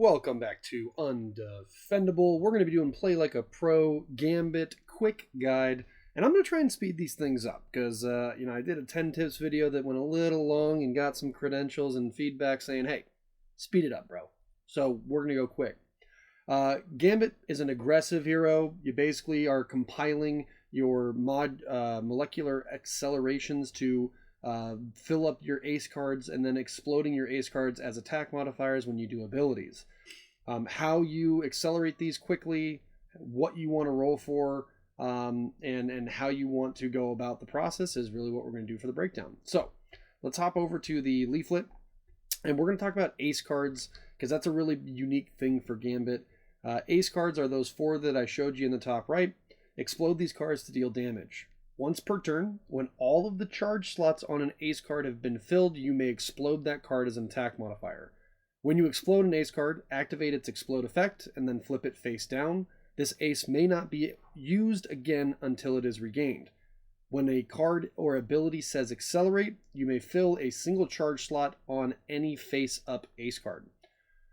Welcome back to Undefendable. We're going to be doing Play Like a Pro Gambit quick guide, and I'm going to try and speed these things up because, I did a 10 tips video that went a little long and got some credentials and feedback saying, hey, speed it up, bro. So we're going to go quick. Gambit is an aggressive hero. You basically are compiling your molecular accelerations to fill up your ace cards and then exploding your ace cards as attack modifiers when you do abilities. How you accelerate these quickly, what you want to roll for, and how you want to go about the process is really what we're going to do for the breakdown. So let's hop over to the leaflet, and we're going to talk about ace cards because that's a really unique thing for Gambit. Ace cards are those four that I showed you in the top right. Explode these cards to deal damage. Once per turn, when all of the charge slots on an ace card have been filled, you may explode that card as an attack modifier. When you explode an ace card, activate its explode effect and then flip it face down. This ace may not be used again until it is regained. When a card or ability says accelerate, you may fill a single charge slot on any face-up ace card.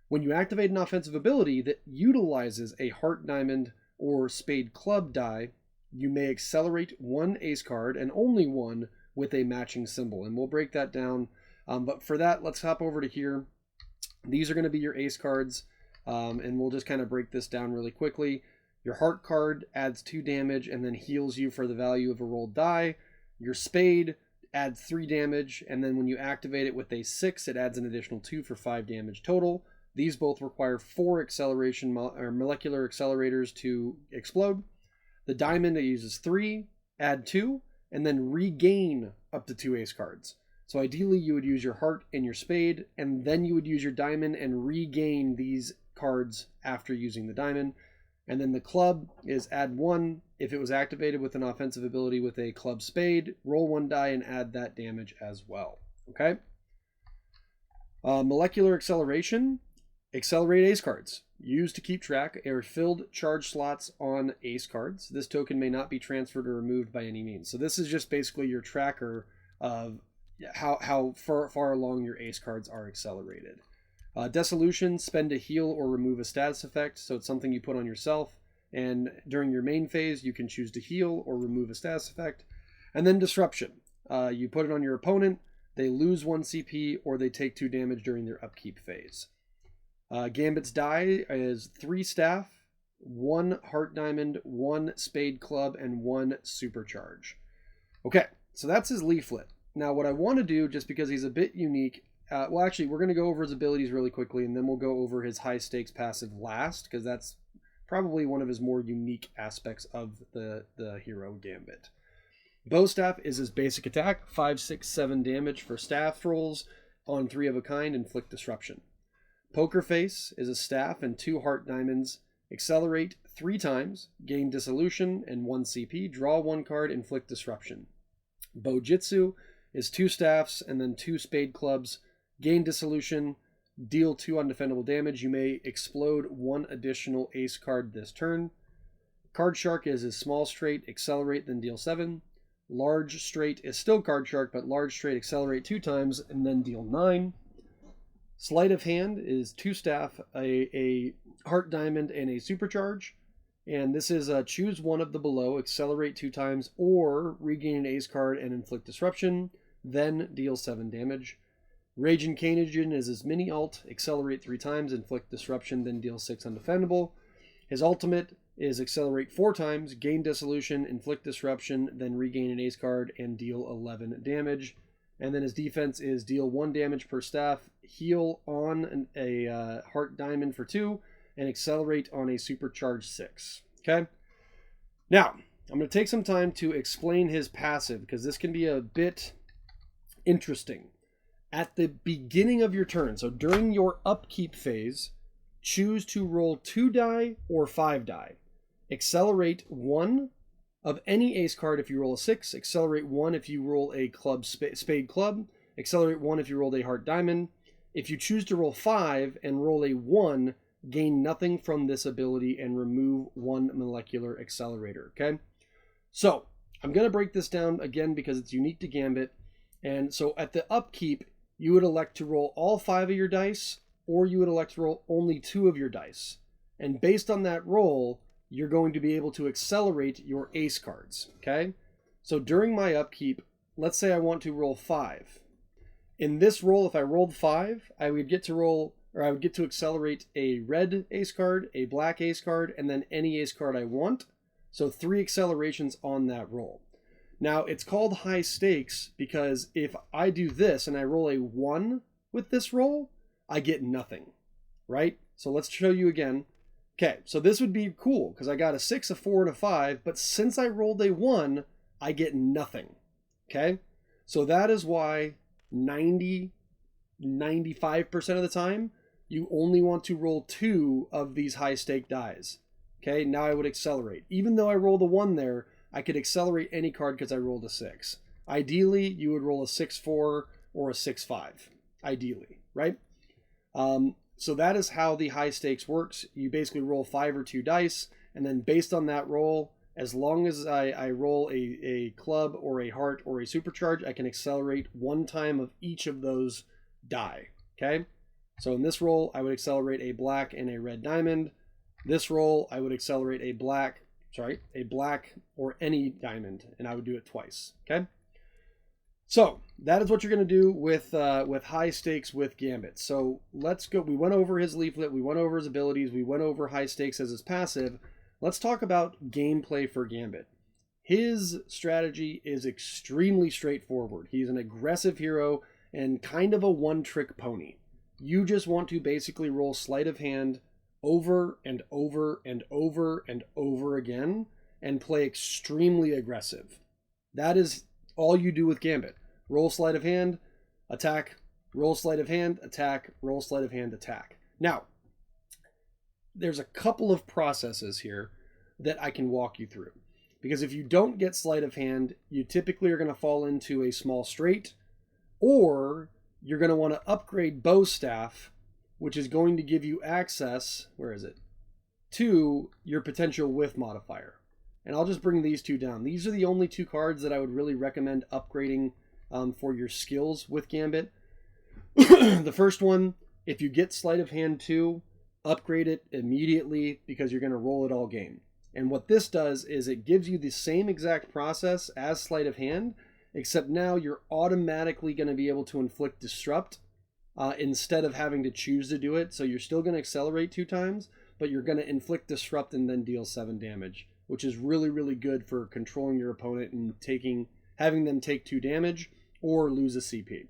When you activate an offensive ability that utilizes a heart diamond or spade club die, you may accelerate one ace card and only one with a matching symbol. And we'll break that down. But for that, let's hop over to here. These are going to be your ace cards. And we'll just kind of break this down really quickly. Your heart card adds 2 damage and then heals you for the value of a rolled die. Your spade adds 3 damage. And then when you activate it with a 6, it adds an additional 2 for 5 damage total. These both require 4 acceleration or molecular accelerators to explode. The diamond uses 3, add 2, and then regain up to 2 ace cards. So ideally you would use your heart and your spade, and then you would use your diamond and regain these cards after using the diamond. And then the club is add 1 if it was activated with an offensive ability with a club spade. Roll 1 die and add that damage as well. Okay? Molecular acceleration. Accelerate ace cards. Used to keep track are filled charge slots on ace cards. This token may not be transferred or removed by any means. So this is just basically your tracker of how far along your ace cards are accelerated. Dissolution, spend to heal or remove a status effect. So it's something you put on yourself. And during your main phase, you can choose to heal or remove a status effect. And then disruption. You put it on your opponent. They lose 1 CP or they take 2 damage during their upkeep phase. Gambit's die is 3 staff, 1 heart diamond, 1 spade club, and 1 supercharge. Okay, so that's his leaflet. Now what I want to do, just because he's a bit unique, well actually we're going to go over his abilities really quickly and then we'll go over his high stakes passive last, because that's probably one of his more unique aspects of the hero Gambit. Bow staff is his basic attack, 5, 6, 7 damage for staff rolls on 3 of a kind, inflict disruption. Poker Face is a staff and 2 heart diamonds. Accelerate 3 times, gain dissolution and 1 CP, draw 1 card, inflict disruption. Bojitsu is 2 staffs and then 2 spade clubs, gain dissolution, deal 2 undefendable damage. You may explode 1 additional ace card this turn. Card Shark is his small straight, accelerate, then deal 7. Large straight is still Card Shark, but large straight accelerate 2 times and then deal 9. Sleight of Hand is 2 staff, a heart diamond, and a supercharge. And this is choose one of the below, accelerate 2 times, or regain an ace card and inflict disruption, then deal 7 damage. Rage and Canogen is his mini alt, accelerate 3 times, inflict disruption, then deal 6 undefendable. His ultimate is accelerate 4 times, gain dissolution, inflict disruption, then regain an ace card and deal 11 damage. And then his defense is deal 1 damage per staff, heal on a heart diamond for 2, and accelerate on a supercharged 6. Okay? Now, I'm going to take some time to explain his passive, because this can be a bit interesting. At the beginning of your turn, so during your upkeep phase, choose to roll 2 die or 5 die. Accelerate 1 of any ace card if you roll a 6, accelerate 1 if you roll a club spade club, accelerate 1 if you rolled a heart diamond. If you choose to roll 5 and roll a 1, gain nothing from this ability and remove 1 molecular accelerator, okay? So, I'm going to break this down again because it's unique to Gambit. And so at the upkeep, you would elect to roll all 5 of your dice or you would elect to roll only 2 of your dice. And based on that roll, you're going to be able to accelerate your ace cards, okay? So during my upkeep, let's say I want to roll 5. In this roll, if I rolled 5, I would get to accelerate a red ace card, a black ace card, and then any ace card I want. So 3 accelerations on that roll. Now, it's called high stakes because if I do this and I roll a 1 with this roll, I get nothing, right? So let's show you again. Okay, so this would be cool because I got a 6, a 4, and a 5, but since I rolled a 1, I get nothing, okay? So that is why 95% of the time, you only want to roll 2 of these high stake dies. Okay, now I would accelerate. Even though I rolled a 1 there, I could accelerate any card because I rolled a 6. Ideally, you would roll a 6-4 or a 6-5. Ideally, right? So that is how the high stakes works. You basically roll 5 or 2 dice, and then based on that roll, as long as I roll a club or a heart or a supercharge, I can accelerate 1 time of each of those die. Okay? So in this roll, I would accelerate a black and a red diamond. This roll, I would accelerate a black or any diamond, and I would do it twice, okay? So that is what you're going to do with high stakes with Gambit. So let's go. We went over his leaflet, we went over his abilities, we went over high stakes as his passive. Let's talk about gameplay for Gambit. His strategy is extremely straightforward. He's an aggressive hero and kind of a one-trick pony. You just want to basically roll Sleight of Hand over and over and over and over again and play extremely aggressive. That is all you do with Gambit. Roll Sleight of Hand, attack, roll Sleight of Hand, attack, roll Sleight of Hand, attack. Now, there's a couple of processes here that I can walk you through. Because if you don't get Sleight of Hand, you typically are going to fall into a small straight, or you're going to want to upgrade Bow Staff, which is going to give you access, to your potential whiff modifier. And I'll just bring these 2 down. These are the only 2 cards that I would really recommend upgrading for your skills with Gambit. The first one, if you get Sleight of Hand 2, upgrade it immediately because you're going to roll it all game. And what this does is it gives you the same exact process as Sleight of Hand, except now you're automatically going to be able to inflict Disrupt instead of having to choose to do it. So you're still going to accelerate 2 times, but you're going to inflict Disrupt and then deal 7 damage, which is really, really good for controlling your opponent and having them take 2 damage or lose a CP.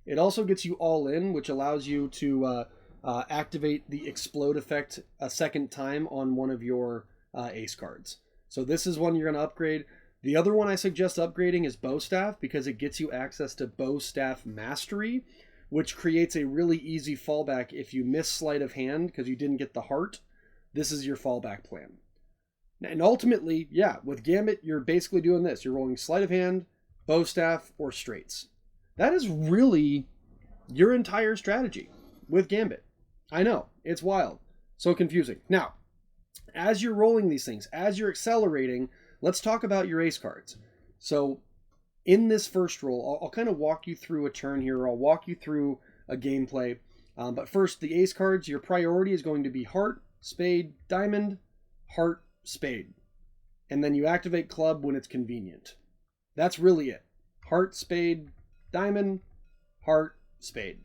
It also gets you all in, which allows you to activate the explode effect a second time on one of your ace cards. So this is one you're going to upgrade. The other one I suggest upgrading is Bow Staff because it gets you access to Bow Staff Mastery, which creates a really easy fallback if you miss Sleight of Hand because you didn't get the heart. This is your fallback plan. And ultimately, yeah, with Gambit, you're basically doing this. You're rolling Sleight of Hand, Bow Staff, or straights. That is really your entire strategy with Gambit. I know, it's wild. So confusing. Now, as you're rolling these things, as you're accelerating, let's talk about your ace cards. So in this first roll, I'll kind of walk you through a turn here. I'll walk you through a gameplay. But first, the ace cards, your priority is going to be heart, spade, diamond, heart, spade. And then you activate club when it's convenient. That's really it. Heart, spade, diamond, heart, spade.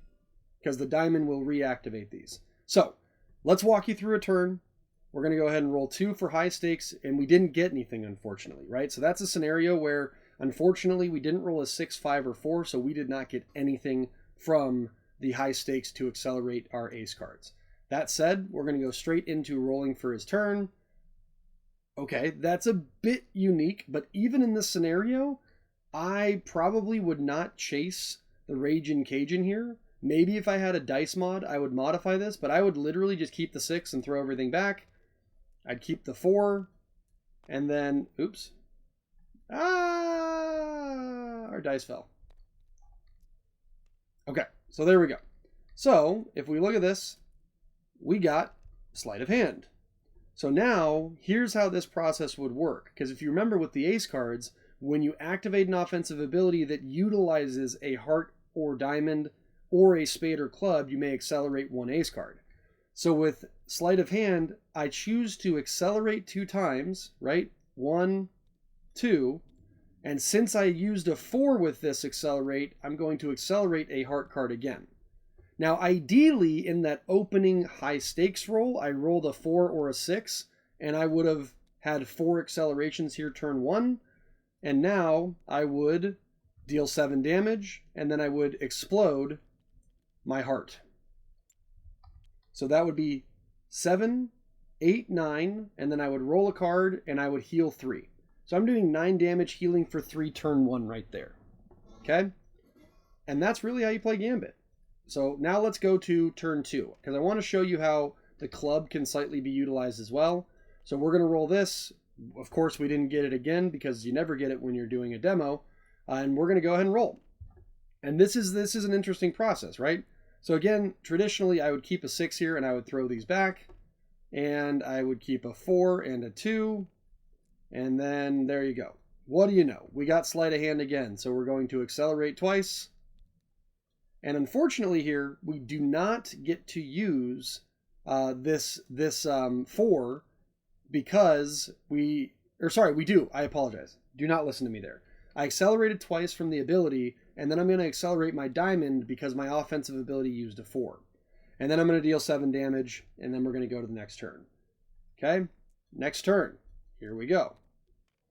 Because the diamond will reactivate these. So let's walk you through a turn. We're going to go ahead and roll 2 for high stakes. And we didn't get anything, unfortunately, right? So that's a scenario where, unfortunately, we didn't roll a 6, 5, or 4. So we did not get anything from the high stakes to accelerate our ace cards. That said, we're going to go straight into rolling for his turn. Okay, that's a bit unique, but even in this scenario, I probably would not chase the Ragin' Cajun here. Maybe if I had a dice mod, I would modify this, but I would literally just keep the 6 and throw everything back. I'd keep the 4, and then, oops. Our dice fell. Okay, so there we go. So, if we look at this, we got Sleight of Hand. So now, here's how this process would work. Because if you remember with the ace cards, when you activate an offensive ability that utilizes a heart or diamond or a spade or club, you may accelerate one ace card. So with Sleight of Hand, I choose to accelerate 2 times, right? 1, 2. And since I used a 4 with this accelerate, I'm going to accelerate a heart card again. Now, ideally, in that opening high stakes roll, I rolled a 4 or a 6, and I would have had 4 accelerations here turn 1. And now I would deal 7 damage, and then I would explode my heart. So that would be 7, 8, 9, and then I would roll a card and I would heal 3. So I'm doing 9 damage healing for 3 turn 1 right there. Okay? And that's really how you play Gambit. So now let's go to turn 2, because I want to show you how the club can slightly be utilized as well. So we're going to roll this. Of course, we didn't get it again because you never get it when you're doing a demo. And we're going to go ahead and roll. And this is an interesting process, right? So again, traditionally, I would keep a 6 here and I would throw these back. And I would keep a 4 and a 2. And then there you go. What do you know? We got Sleight of Hand again. So we're going to accelerate twice. And unfortunately here, we do not get to use this 4 because we do. I apologize. Do not listen to me there. I accelerated twice from the ability, and then I'm going to accelerate my diamond because my offensive ability used a 4. And then I'm going to deal 7 damage, and then we're going to go to the next turn. Okay? Next turn. Here we go.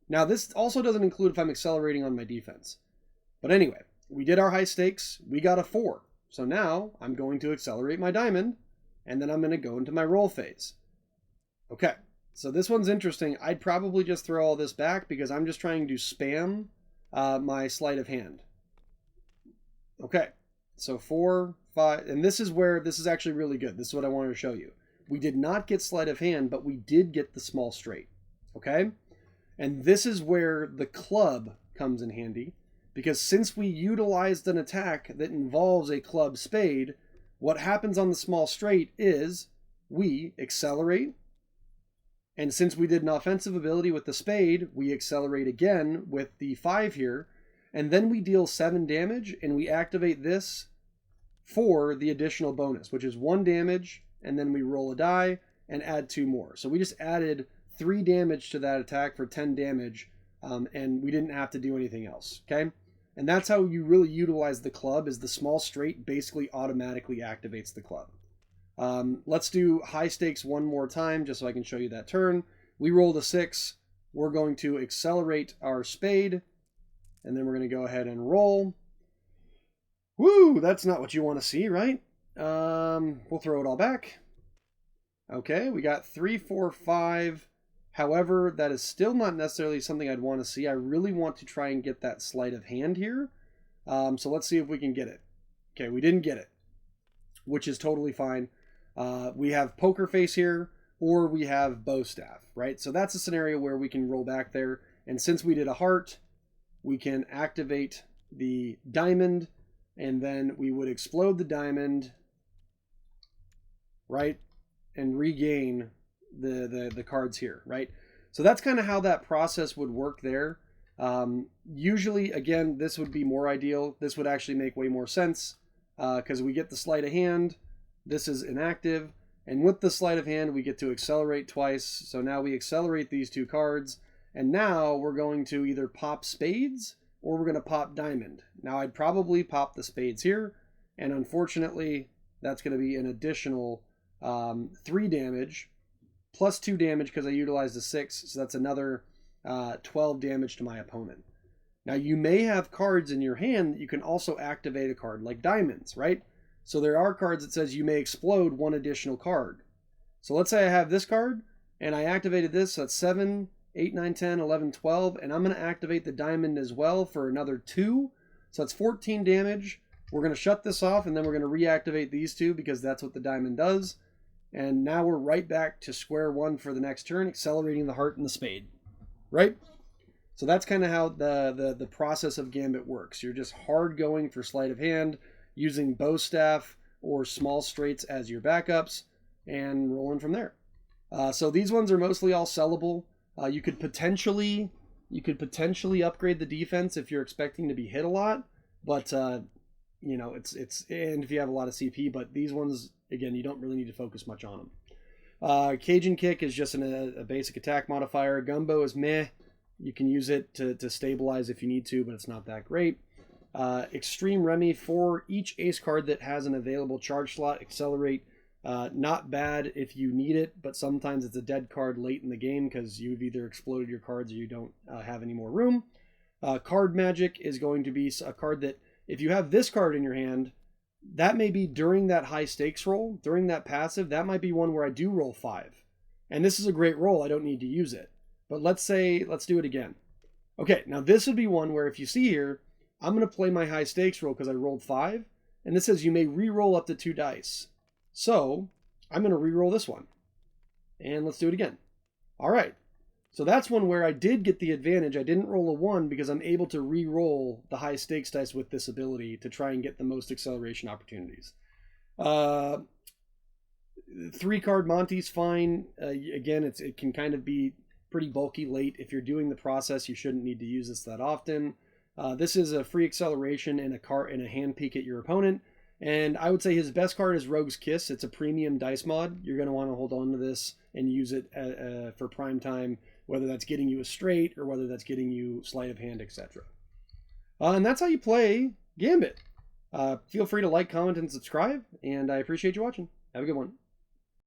Now, this also doesn't include if I'm accelerating on my defense. But anyway, we did our high stakes. We got a 4. So now I'm going to accelerate my diamond, and then I'm going to go into my roll phase. Okay. So this one's interesting. I'd probably just throw all this back because I'm just trying to spam my Sleight of Hand. Okay, so 4, 5, and this is actually really good. This is what I wanted to show you. We did not get Sleight of Hand, but we did get the small straight. Okay, and this is where the club comes in handy, because since we utilized an attack that involves a club spade, what happens on the small straight is we accelerate. And since we did an offensive ability with the spade, we accelerate again with the 5 here. And then we deal 7 damage, and we activate this for the additional bonus, which is 1 damage, and then we roll a die and add 2 more. So we just added 3 damage to that attack for 10 damage, and we didn't have to do anything else, okay? And that's how you really utilize the club, is the small straight basically automatically activates the club. Let's do high stakes one more time just so I can show you that turn. We rolled a 6. We're going to accelerate our spade, and then we're going to go ahead and roll. Woo! That's not what you want to see, right? We'll throw it all back. Okay, we got 3, 4, 5. However, that is still not necessarily something I'd want to see. I really want to try and get that Sleight of Hand here. So let's see if we can get it. Okay, we didn't get it, which is totally fine. We have Poker Face here, or we have Bow Staff, right? So that's a scenario where we can roll back there. And since we did a heart, we can activate the diamond, and then we would explode the diamond, right? And regain the cards here, right? So that's kind of how that process would work there. Usually, again, this would be more ideal. This would actually make way more sense because we get the Sleight of Hand. This is inactive. And with the Sleight of Hand, we get to accelerate twice. So now we accelerate these 2 cards. And now we're going to either pop spades or we're going to pop diamond. Now I'd probably pop the spades here. And unfortunately, that's going to be an additional 3 damage plus 2 damage because I utilized a 6. So that's another 12 damage to my opponent. Now you may have cards in your hand that you can also activate a card like diamonds, right? So there are cards that says you may explode 1 additional card. So let's say I have this card and I activated this. So that's 7, 8, 9, 10, 11, 12. And I'm going to activate the diamond as well for another 2. So that's 14 damage. We're going to shut this off and then we're going to reactivate these 2 because that's what the diamond does. And now we're right back to square one for the next turn, accelerating the heart and the spade, right? So that's kind of how the process of Gambit works. You're just hard going for Sleight of Hand, using Bow Staff or small straights as your backups, and rolling from there. So these ones are mostly all sellable. You could potentially upgrade the defense if you're expecting to be hit a lot, but you know, and if you have a lot of CP, but these ones, again, you don't really need to focus much on them. Cajun Kick is just a basic attack modifier. Gumbo is meh. You can use it to stabilize if you need to, but it's not that great. Extreme Remy, for each ace card that has an available charge slot, accelerate. Not bad if you need it, but sometimes it's a dead card late in the game because you've either exploded your cards or you don't have any more room. Card Magic is going to be a card that, if you have this card in your hand, that may be during that high stakes roll, during that passive, that might be one where I do roll 5. And this is a great roll, I don't need to use it. But let's do it again. Okay, now this would be one where if you see here, I'm going to play my high stakes roll because I rolled 5. And this says you may re-roll up to 2 dice. So I'm going to re-roll this one. And let's do it again. All right. So that's one where I did get the advantage. I didn't roll a 1 because I'm able to re-roll the high stakes dice with this ability to try and get the most acceleration opportunities. 3-card Monty's fine. Again, it can kind of be pretty bulky late. If you're doing the process, you shouldn't need to use this that often. This is a free acceleration and a hand peek at your opponent. And I would say his best card is Rogue's Kiss. It's a premium dice mod. You're going to want to hold on to this and use it for prime time, whether that's getting you a straight or whether that's getting you sleight of hand, etc. And that's how you play Gambit. Feel free to like, comment, and subscribe, and I appreciate you watching. Have a good one.